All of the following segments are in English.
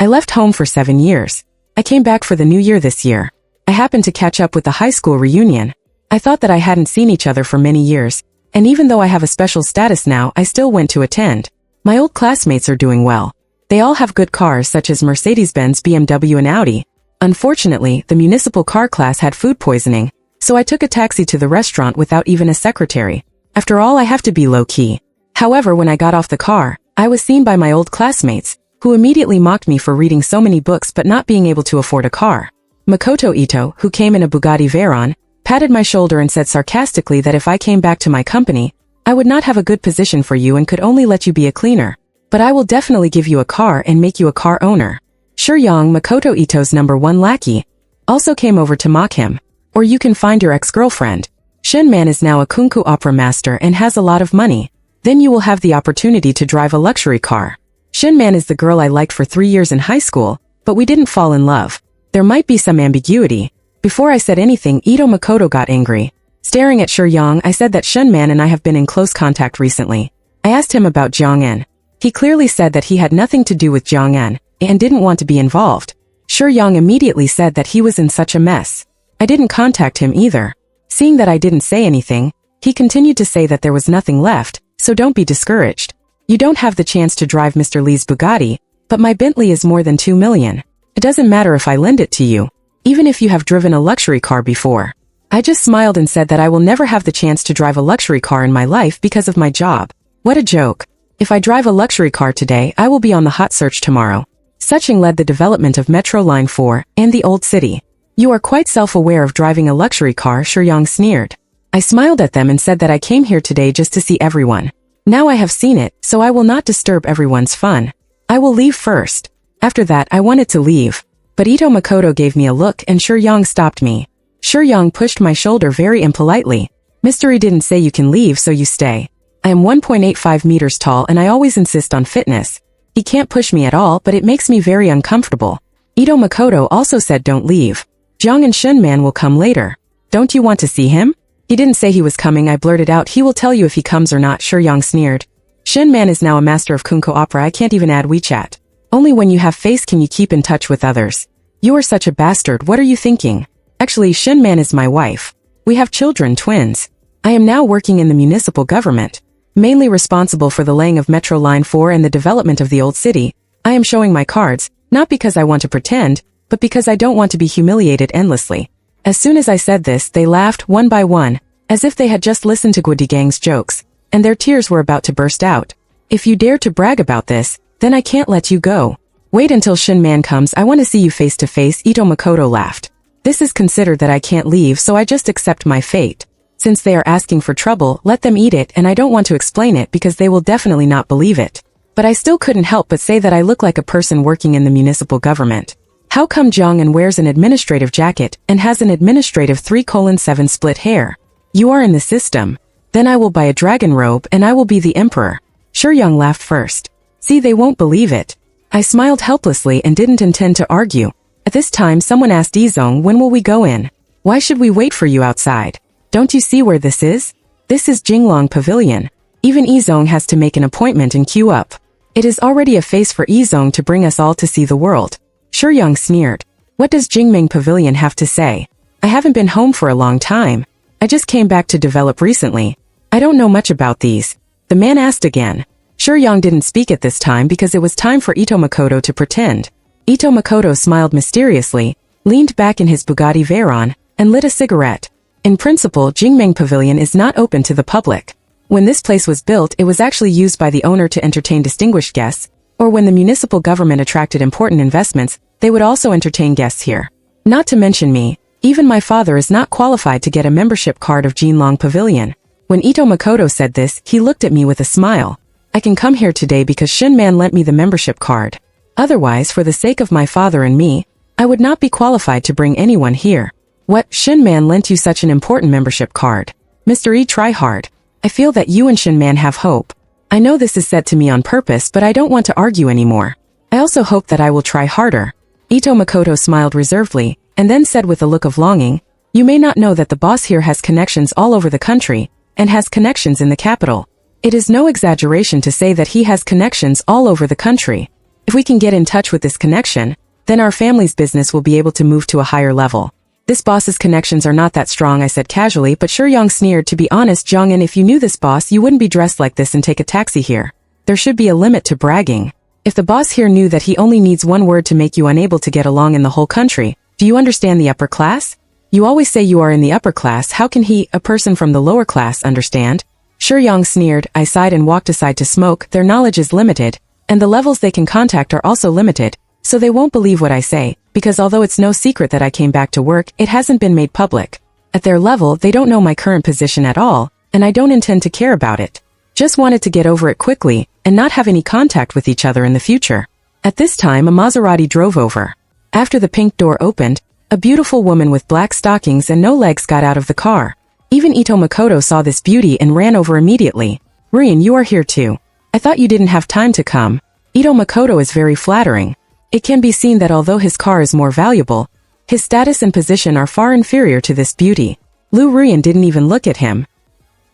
I left home for 7 years. I came back for the new year this year. I happened to catch up with the high school reunion. I thought that I hadn't seen each other for many years, and even though I have a special status now, I still went to attend. My old classmates are doing well. They all have good cars such as Mercedes-Benz BMW and Audi. Unfortunately, the municipal car class had food poisoning, so I took a taxi to the restaurant without even a secretary. After all, I have to be low-key. However, when I got off the car, I was seen by my old classmates, who immediately mocked me for reading so many books but not being able to afford a car. Makoto Ito, who came in a Bugatti Veyron, patted my shoulder and said sarcastically that if I came back to my company, I would not have a good position for you and could only let you be a cleaner. But I will definitely give you a car and make you a car owner. Shuryong, Makoto Ito's #1 lackey, also came over to mock him. Or you can find your ex-girlfriend. Shinman is now a kunku opera master and has a lot of money. Then you will have the opportunity to drive a luxury car. Shinman is the girl I liked for 3 years in high school, but we didn't fall in love. There might be some ambiguity. Before I said anything, Ito Makoto got angry. Staring at Shuryong, I said that Shinman and I have been in close contact recently. I asked him about Jiang-en. He clearly said that he had nothing to do with Jiang-en and didn't want to be involved. Shuryong immediately said that he was in such a mess. I didn't contact him either. Seeing that I didn't say anything, he continued to say that there was nothing left, so don't be discouraged. You don't have the chance to drive Mr. Lee's Bugatti, but my Bentley is more than 2 million. It doesn't matter if I lend it to you, even if you have driven a luxury car before. I just smiled and said that I will never have the chance to drive a luxury car in my life because of my job. What a joke. If I drive a luxury car today, I will be on the hot search tomorrow. Suching led the development of Metro Line 4 and the Old City. You are quite self-aware of driving a luxury car, Shuryong sneered. I smiled at them and said that I came here today just to see everyone. Now I have seen it, so I will not disturb everyone's fun. I will leave first. After that, I wanted to leave. But Ito Makoto gave me a look and Shuryong stopped me. Shuryong pushed my shoulder very impolitely. Mr. E didn't say you can leave, so you stay. I am 1.85 meters tall and I always insist on fitness. He can't push me at all, but it makes me very uncomfortable. Ito Makoto also said don't leave. Jiang and Shinman will come later. Don't you want to see him? He didn't say he was coming, I blurted out. He will tell you if he comes or not, Shuryong sneered. Shinman is now a master of kunko opera. I can't even add WeChat. Only when you have face can you keep in touch with others. You are such a bastard, what are you thinking? Actually, Shinman is my wife. We have children, twins. I am now working in the municipal government, mainly responsible for the laying of Metro Line 4 and the development of the Old City. I am showing my cards, not because I want to pretend, but because I don't want to be humiliated endlessly. As soon as I said this, they laughed one by one, as if they had just listened to Gwadi Gang's jokes, and their tears were about to burst out. If you dare to brag about this, then I can't let you go. Wait until Shinman comes, I want to see you face to face, Ito Makoto laughed. This is considered that I can't leave, so I just accept my fate. Since they are asking for trouble, let them eat it, and I don't want to explain it because they will definitely not believe it. But I still couldn't help but say that I look like a person working in the municipal government. How come Jiang-en wears an administrative jacket and has an administrative 3:7 split hair? You are in the system. Then I will buy a dragon robe and I will be the emperor. Shuryong laughed first. See, they won't believe it. I smiled helplessly and didn't intend to argue. At this time someone asked Izong, when will we go in? Why should we wait for you outside? Don't you see where this is? This is Jinglong Pavilion. Even Izong has to make an appointment and queue up. It is already a face for Izong to bring us all to see the world. Shuryong sneered. What does Jingming Pavilion have to say? I haven't been home for a long time. I just came back to develop recently. I don't know much about these. The man asked again. Shuryong didn't speak at this time because it was time for Ito Makoto to pretend. Ito Makoto smiled mysteriously, leaned back in his Bugatti Veyron, and lit a cigarette. In principle, Jingming Pavilion is not open to the public. When this place was built, it was actually used by the owner to entertain distinguished guests, or when the municipal government attracted important investments, they would also entertain guests here. Not to mention me, even my father is not qualified to get a membership card of Jinglong Pavilion. When Ito Makoto said this, he looked at me with a smile. I can come here today because Shinman lent me the membership card. Otherwise, for the sake of my father and me, I would not be qualified to bring anyone here. What, Shinman lent you such an important membership card? Mr. E, try hard. I feel that you and Shinman have hope. I know this is said to me on purpose, but I don't want to argue anymore. I also hope that I will try harder. Ito Makoto smiled reservedly, and then said with a look of longing, you may not know that the boss here has connections all over the country, and has connections in the capital. It is no exaggeration to say that he has connections all over the country. If we can get in touch with this connection, then our family's business will be able to move to a higher level. This boss's connections are not that strong, I said casually, but Shi Yang sneered. To be honest, Jong-in, if you knew this boss, you wouldn't be dressed like this and take a taxi here. There should be a limit to bragging. If the boss here knew that he only needs one word to make you unable to get along in the whole country, do you understand the upper class? You always say you are in the upper class, how can he, a person from the lower class, understand? Shi Yang sneered. I sighed and walked aside to smoke. Their knowledge is limited, and the levels they can contact are also limited, so they won't believe what I say, because although it's no secret that I came back to work, it hasn't been made public. At their level, they don't know my current position at all, and I don't intend to care about it. Just wanted to get over it quickly, and not have any contact with each other in the future. At this time, a Maserati drove over. After the pink door opened, a beautiful woman with black stockings and no legs got out of the car. Even Ito Makoto saw this beauty and ran over immediately. Rian, you are here too. I thought you didn't have time to come. Ito Makoto is very flattering. It can be seen that although his car is more valuable, his status and position are far inferior to this beauty. Lu Rian didn't even look at him.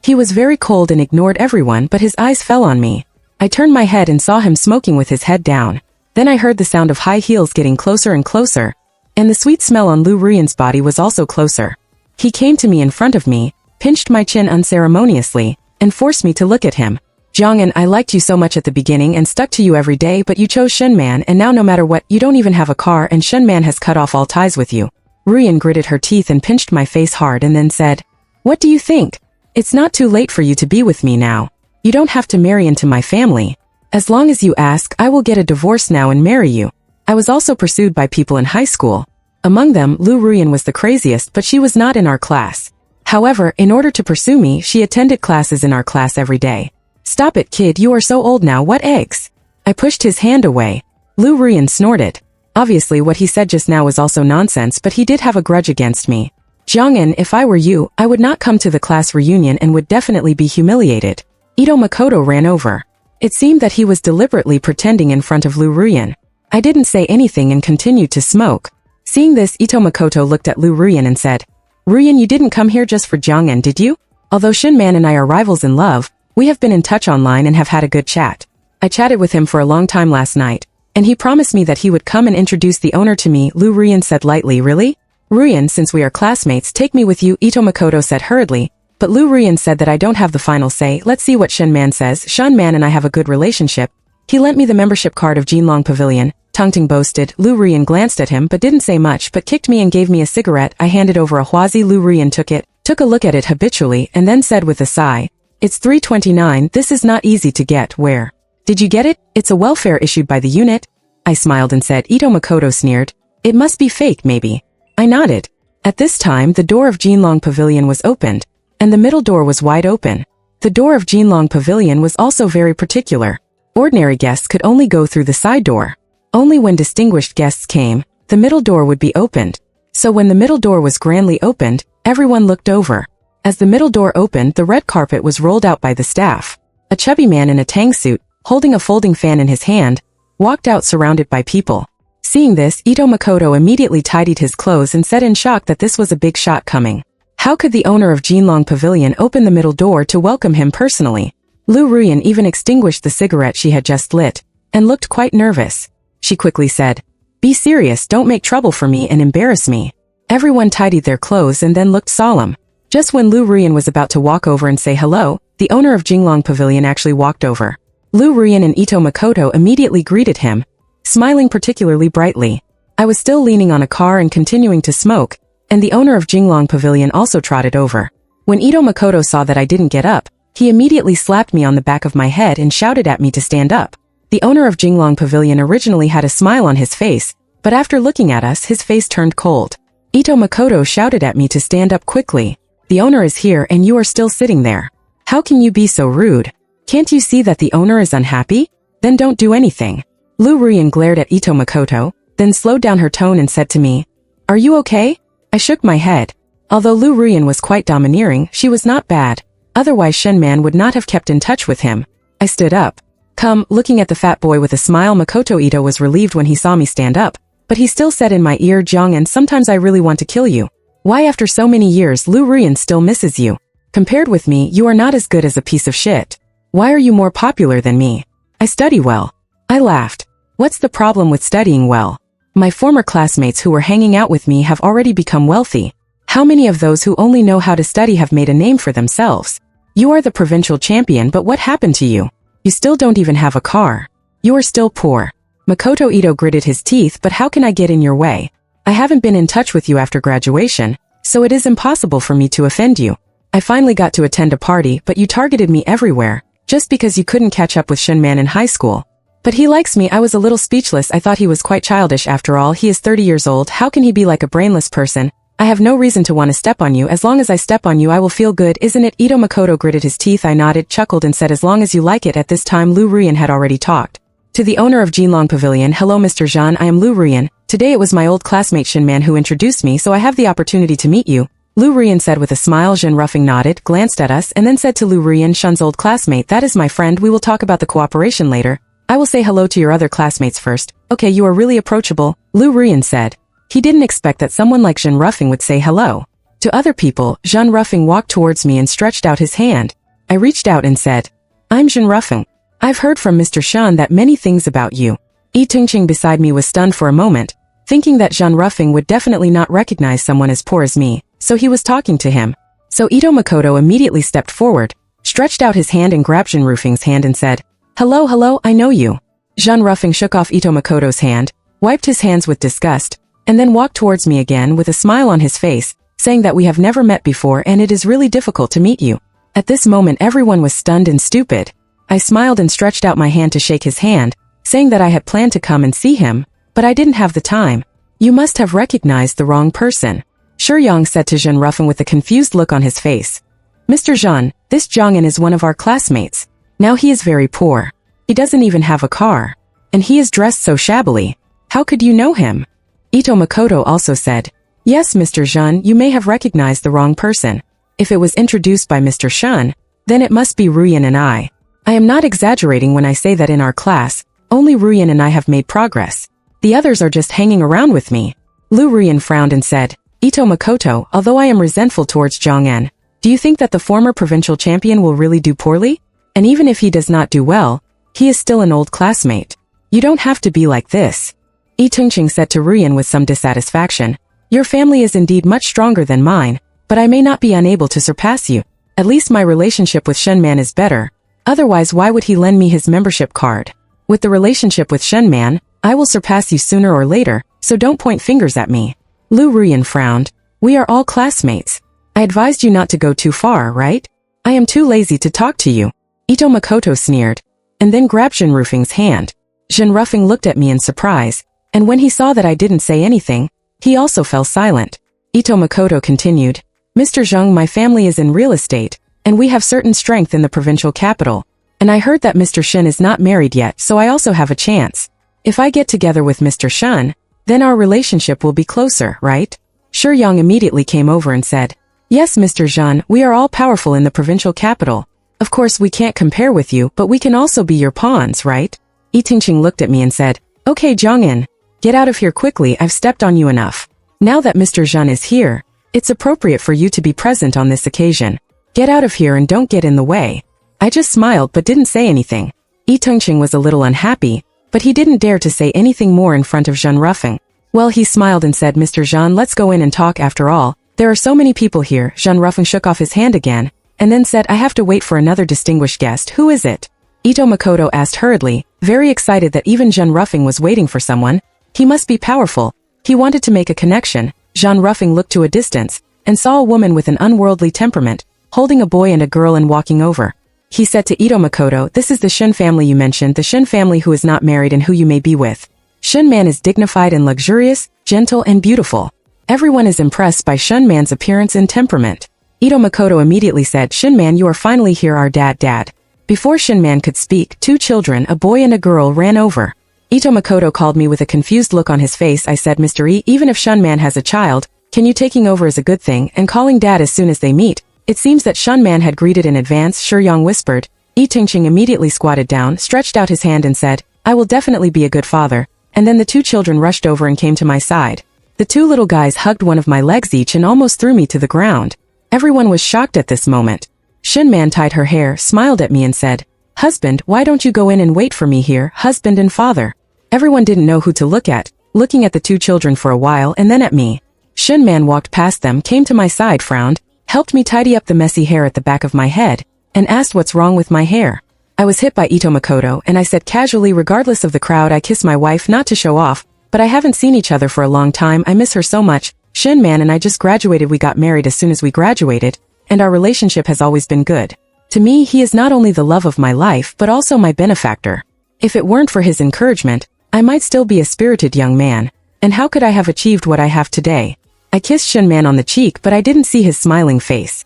He was very cold and ignored everyone, but his eyes fell on me. I turned my head and saw him smoking with his head down. Then I heard the sound of high heels getting closer and closer, and the sweet smell on Lu Rian's body was also closer. He came to me in front of me, pinched my chin unceremoniously, and forced me to look at him. Jong-in, I liked you so much at the beginning and stuck to you every day, but you chose Shunman, and now no matter what, you don't even have a car and Shunman has cut off all ties with you. Rian gritted her teeth and pinched my face hard and then said, What do you think? It's not too late for you to be with me now. You don't have to marry into my family. As long as you ask, I will get a divorce now and marry you. I was also pursued by people in high school. Among them, Lu Rian was the craziest, but she was not in our class. However, in order to pursue me, she attended classes in our class every day. Stop it, kid, you are so old now, what eggs? I pushed his hand away. Lu Rian snorted. Obviously what he said just now was also nonsense, but he did have a grudge against me. Jong-in, if I were you, I would not come to the class reunion and would definitely be humiliated. Ito Makoto ran over. It seemed that he was deliberately pretending in front of Lu Rian. I didn't say anything and continued to smoke. Seeing this, Ito Makoto looked at Lu Rian and said, Rian, you didn't come here just for Jong-in, did you? Although Shunman and I are rivals in love, we have been in touch online and have had a good chat. I chatted with him for a long time last night, and he promised me that he would come and introduce the owner to me. Lu Rian said lightly. Really? Rian, since we are classmates, take me with you, Ito Makoto said hurriedly, but Lu Rian said that I don't have the final say. Let's see what Shunman says. Shunman and I have a good relationship. He lent me the membership card of Jinlong Pavilion, Tongting boasted. Lu Rian glanced at him but didn't say much, but kicked me and gave me a cigarette. I handed over a Huazi. Lu Rian took a look at it habitually, and then said with a sigh, It's 329, this is not easy to get. Where? Did you get it? It's a welfare issued by the unit. I smiled and said. Ito Makoto sneered. It must be fake, maybe. I nodded. At this time, the door of Jinlong Pavilion was opened, and the middle door was wide open. The door of Jinlong Pavilion was also very particular. Ordinary guests could only go through the side door. Only when distinguished guests came, the middle door would be opened. So when the middle door was grandly opened, everyone looked over. As the middle door opened, the red carpet was rolled out by the staff. A chubby man in a tang suit, holding a folding fan in his hand, walked out surrounded by people. Seeing this, Ito Makoto immediately tidied his clothes and said in shock that this was a big shot coming. How could the owner of Jinlong Pavilion open the middle door to welcome him personally? Lu Rian even extinguished the cigarette she had just lit, and looked quite nervous. She quickly said, Be serious, don't make trouble for me and embarrass me. Everyone tidied their clothes and then looked solemn. Just when Lu Rian was about to walk over and say hello, the owner of Jinlong Pavilion actually walked over. Lu Rian and Ito Makoto immediately greeted him, smiling particularly brightly. I was still leaning on a car and continuing to smoke, and the owner of Jinlong Pavilion also trotted over. When Ito Makoto saw that I didn't get up, he immediately slapped me on the back of my head and shouted at me to stand up. The owner of Jinlong Pavilion originally had a smile on his face, but after looking at us, his face turned cold. Ito Makoto shouted at me to stand up quickly. The owner is here and you are still sitting there. How can you be so rude? Can't you see that the owner is unhappy? Then don't do anything. Lu Rian glared at Ito Makoto, then slowed down her tone and said to me, Are you okay? I shook my head. Although Lu Rian was quite domineering, she was not bad. Otherwise Shunman would not have kept in touch with him. I stood up. Come, looking at the fat boy with a smile. Makoto Ito was relieved when he saw me stand up, but he still said in my ear, Jong-in, sometimes I really want to kill you. Why after so many years Lu Rian still misses you? Compared with me, you are not as good as a piece of shit. Why are you more popular than me? I study well. I laughed. What's the problem with studying well? My former classmates who were hanging out with me have already become wealthy. How many of those who only know how to study have made a name for themselves? You are the provincial champion, but what happened to you? You still don't even have a car. You are still poor. Makoto Ito gritted his teeth, but how can I get in your way? I haven't been in touch with you after graduation, so it is impossible for me to offend you. I finally got to attend a party, but you targeted me everywhere, just because you couldn't catch up with Shunman in high school. But he likes me. I was a little speechless. I thought he was quite childish. After all, he is 30 years old. How can he be like a brainless person? I have no reason to want to step on you. As long as I step on you, I will feel good, isn't it? Ito Makoto gritted his teeth. I nodded, chuckled, and said, as long as you like it. At this time, Lu Ruyan had already talked. To the owner of Jinlong Pavilion, hello Mr. Zhan, I am Lu Ruyan. Today it was my old classmate Shinman who introduced me, so I have the opportunity to meet you. Lu Ruyan said with a smile. Zhen Ruffing nodded, glanced at us, and then said to Lu Ruyan, Shun's old classmate, that is my friend. We will talk about the cooperation later. I will say hello to your other classmates first. Okay, you are really approachable, Lu Ruyan said. He didn't expect that someone like Zhen Ruffing would say hello. To other people, Zhen Ruffing walked towards me and stretched out his hand. I reached out and said, I'm Zhen Ruffing. I've heard from Mr. Shun that many things about you. Yi Tongqing beside me was stunned for a moment, thinking that Zhen Ruffing would definitely not recognize someone as poor as me, so he was talking to him. So Ito Makoto immediately stepped forward, stretched out his hand and grabbed Zhen Ruffing's hand and said, hello, I know you. Zhen Ruffing shook off Ito Makoto's hand, wiped his hands with disgust, and then walked towards me again with a smile on his face, saying that we have never met before and it is really difficult to meet you. At this moment everyone was stunned and stupid. I smiled and stretched out my hand to shake his hand, saying that I had planned to come and see him, but I didn't have the time. You must have recognized the wrong person, Shuyang said to Zhen Ruffing with a confused look on his face. Mr. Zhan, this Zhang'an is one of our classmates. Now he is very poor. He doesn't even have a car. And he is dressed so shabbily. How could you know him? Ito Makoto also said, yes, Mr. Zhan, you may have recognized the wrong person. If it was introduced by Mr. Shun, then it must be Ruyan and I. I am not exaggerating when I say that in our class, only Ruyan and I have made progress. The others are just hanging around with me. Lu Ruyan frowned and said, Ito Makoto, although I am resentful towards Zhang'an, do you think that the former provincial champion will really do poorly? And even if he does not do well, he is still an old classmate. You don't have to be like this. Yi Tongqing said to Ruyan with some dissatisfaction, your family is indeed much stronger than mine, but I may not be unable to surpass you. At least my relationship with Shenman is better. Otherwise, why would he lend me his membership card? With the relationship with Shenman, I will surpass you sooner or later, so don't point fingers at me. Lu Ruyan frowned. We are all classmates. I advised you not to go too far, right? I am too lazy to talk to you. Ito Makoto sneered, and then grabbed Zhen Ruffing's hand. Zhen Ruffing looked at me in surprise, and when he saw that I didn't say anything, he also fell silent. Ito Makoto continued, Mr. Zhang, my family is in real estate, and we have certain strength in the provincial capital. And I heard that Mr. Shen is not married yet, so I also have a chance. If I get together with Mr. Shun, then our relationship will be closer, right? Shuyang immediately came over and said, yes, Mr. Zhan, we are all powerful in the provincial capital. Of course we can't compare with you, but we can also be your pawns, right? Yi Tongqing looked at me and said, okay, Zhang'an, get out of here quickly, I've stepped on you enough. Now that Mr. Zhan is here, it's appropriate for you to be present on this occasion. Get out of here and don't get in the way. I just smiled but didn't say anything. Yi Tongqing was a little unhappy, but he didn't dare to say anything more in front of Zhen Ruffing. Well, he smiled and said, Mr. Zhan, let's go in and talk. After all, there are so many people here. Zhen Ruffing shook off his hand again, and then said, I have to wait for another distinguished guest. Who is it? Ito Makoto asked hurriedly, very excited that even Zhen Ruffing was waiting for someone. He must be powerful. He wanted to make a connection. Zhen Ruffing looked to a distance, and saw a woman with an unworldly temperament, holding a boy and a girl and walking over. He said to Ito Makoto, this is the Shin family you mentioned, the Shin family who is not married and who you may be with. Shin Man is dignified and luxurious, gentle and beautiful. Everyone is impressed by Shin Man's appearance and temperament. Ito Makoto immediately said, Shin Man, you are finally here, our dad. Before Shin Man could speak, two children, a boy and a girl, ran over. Ito Makoto called me with a confused look on his face. I said, Mr. E, even if Shin Man has a child, can you taking over is a good thing, and calling dad as soon as they meet. It seems that Shin Man had greeted in advance, Shuyang whispered. Yi Tongqing immediately squatted down, stretched out his hand and said, I will definitely be a good father. And then the two children rushed over and came to my side. The two little guys hugged one of my legs each and almost threw me to the ground. Everyone was shocked at this moment. Shin Man tied her hair, smiled at me and said, Husband, why don't you go in and wait for me here, husband and father? Everyone didn't know who to look at, looking at the two children for a while and then at me. Shun Man walked past them, came to my side, frowned, helped me tidy up the messy hair at the back of my head, and asked what's wrong with my hair. I was hit by Ito Makoto and I said casually, regardless of the crowd, I kiss my wife not to show off, but I haven't seen each other for a long time, I miss her so much. Shun Man and I just graduated, we got married as soon as we graduated, and our relationship has always been good. To me, he is not only the love of my life but also my benefactor. If it weren't for his encouragement, I might still be a spirited young man, and how could I have achieved what I have today? I kissed Shun Man on the cheek, but I didn't see his smiling face.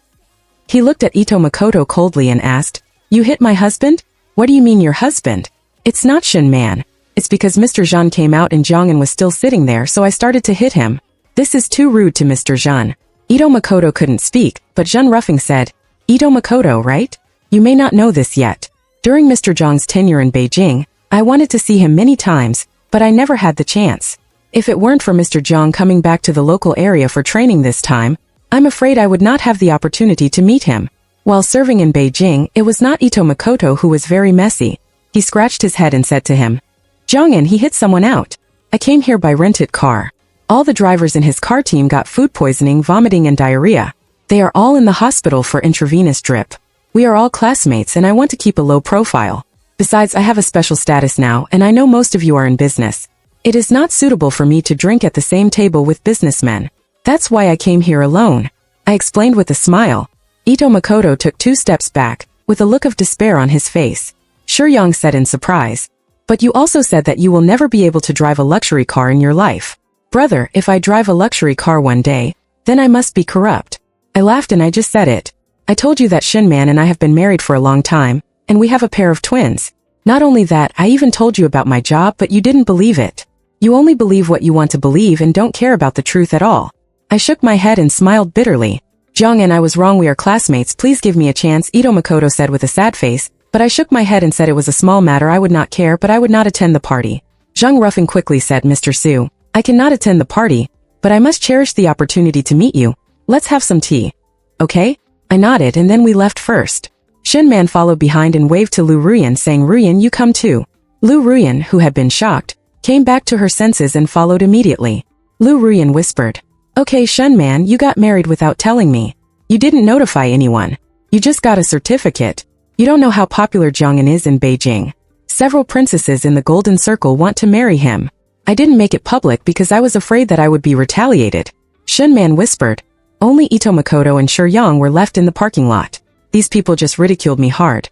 He looked at Ito Makoto coldly and asked, "You hit my husband? What do you mean your husband?" "It's not Shun Man. It's because Mr. Zhang came out and Jiang'an was still sitting there, so I started to hit him. This is too rude to Mr. Zhang." Ito Makoto couldn't speak, but Zhang Ruffing said, "Ito Makoto, right? You may not know this yet. During Mr. Zhang's tenure in Beijing, I wanted to see him many times, but I never had the chance. If it weren't for Mr. Zhang coming back to the local area for training this time, I'm afraid I would not have the opportunity to meet him. While serving in Beijing, it was not Ito Makoto who was very messy." He scratched his head and said to him, "Jiang'an, he hit someone out. I came here by rented car. All the drivers in his car team got food poisoning, vomiting and diarrhea. They are all in the hospital for intravenous drip. We are all classmates and I want to keep a low profile. Besides, I have a special status now and I know most of you are in business. It is not suitable for me to drink at the same table with businessmen. That's why I came here alone," I explained with a smile. Ito Makoto took 2 steps back, with a look of despair on his face. Yang said in surprise, "But you also said that you will never be able to drive a luxury car in your life." "Brother, if I drive a luxury car one day, then I must be corrupt." I laughed and I just said it. "I told you that Shun Man and I have been married for a long time, and we have a pair of twins. Not only that, I even told you about my job, but you didn't believe it. You only believe what you want to believe and don't care about the truth at all." I shook my head and smiled bitterly. "Jiang'an, I was wrong, we are classmates, please give me a chance," Ito Makoto said with a sad face, but I shook my head and said it was a small matter, I would not care, but I would not attend the party. Zhang Ruffing quickly said, "Mr. Su, I cannot attend the party, but I must cherish the opportunity to meet you. Let's have some tea." "Okay?" I nodded and then we left first. Shun Man followed behind and waved to Lu Ruyan, saying, "Ruyan, you come too." Lu Ruyan, who had been shocked, came back to her senses and followed immediately. Lu Ruyan whispered, "Okay, Shun Man, you got married without telling me. You didn't notify anyone. You just got a certificate. You don't know how popular Jiang'an is in Beijing. Several princesses in the Golden Circle want to marry him. I didn't make it public because I was afraid that I would be retaliated." Shun Man whispered. Only Ito Makoto and Yang were left in the parking lot. These people just ridiculed me hard.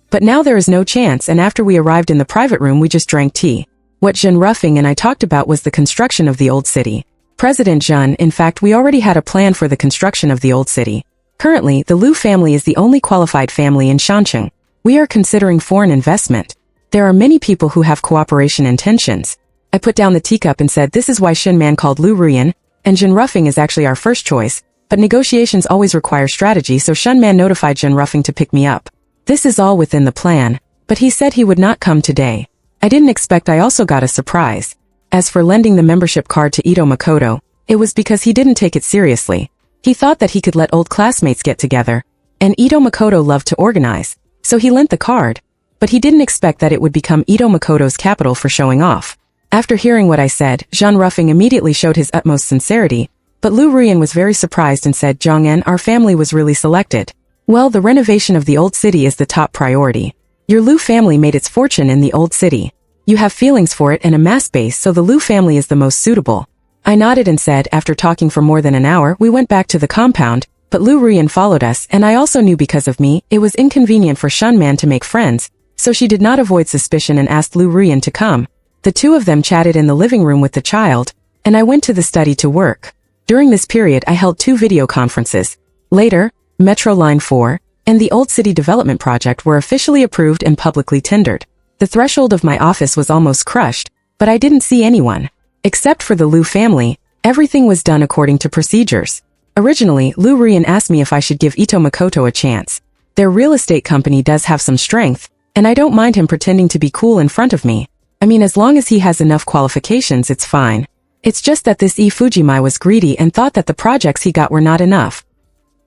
But now there is no chance, and after we arrived in the private room we just drank tea. What Zhen Ruffing and I talked about was the construction of the old city. President Zhen, in fact, we already had a plan for the construction of the old city. Currently, the Lu family is the only qualified family in Shancheng. We are considering foreign investment. There are many people who have cooperation intentions. I put down the teacup and said, "This is why Shun Man called Lu Ruyan, and Zhen Ruffing is actually our first choice, but negotiations always require strategy, so Shun Man notified Zhen Ruffing to pick me up. This is all within the plan, but he said he would not come today. I didn't expect I also got a surprise. As for lending the membership card to Ito Makoto, it was because he didn't take it seriously. He thought that he could let old classmates get together, and Ito Makoto loved to organize, so he lent the card, but he didn't expect that it would become Ito Makoto's capital for showing off." After hearing what I said, Zhang Ruffing immediately showed his utmost sincerity, but Lu Ruyan was very surprised and said, "Jiang'an, our family was really selected. Well, the renovation of the old city is the top priority. Your Lu family made its fortune in the old city. You have feelings for it and a mass base, so the Lu family is the most suitable." I nodded and said, after talking for more than an hour, we went back to the compound, but Lu Ruyan followed us, and I also knew because of me, it was inconvenient for Shun Man to make friends, so she did not avoid suspicion and asked Lu Ruyan to come. The two of them chatted in the living room with the child, and I went to the study to work. During this period, I held 2 video conferences. Later, Metro Line 4 and the Old City Development Project were officially approved and publicly tendered. The threshold of my office was almost crushed, but I didn't see anyone. Except for the Lu family, everything was done according to procedures. Originally, Lu Ruyan asked me if I should give Ito Makoto a chance. Their real estate company does have some strength, and I don't mind him pretending to be cool in front of me. I mean, as long as he has enough qualifications, it's fine. It's just that this Fujimai was greedy and thought that the projects he got were not enough.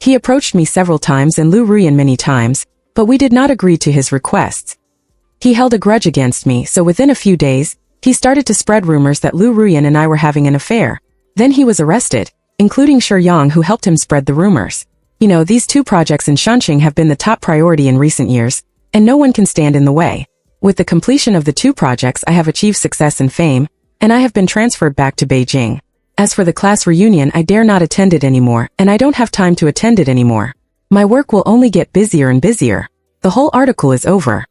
He approached me several times and Lu Ruyan many times, but we did not agree to his requests. He held a grudge against me, so within a few days, He started to spread rumors that Lu Ruyan and I were having an affair. Then he was arrested, including Shi Yang, who helped him spread the rumors. You know, these two projects in Shanxing have been the top priority in recent years, and no one can stand in the way. With the completion of the two projects, I have achieved success and fame, and I have been transferred back to Beijing. As for the class reunion, I dare not attend it anymore, and I don't have time to attend it anymore. My work will only get busier and busier. The whole article is over.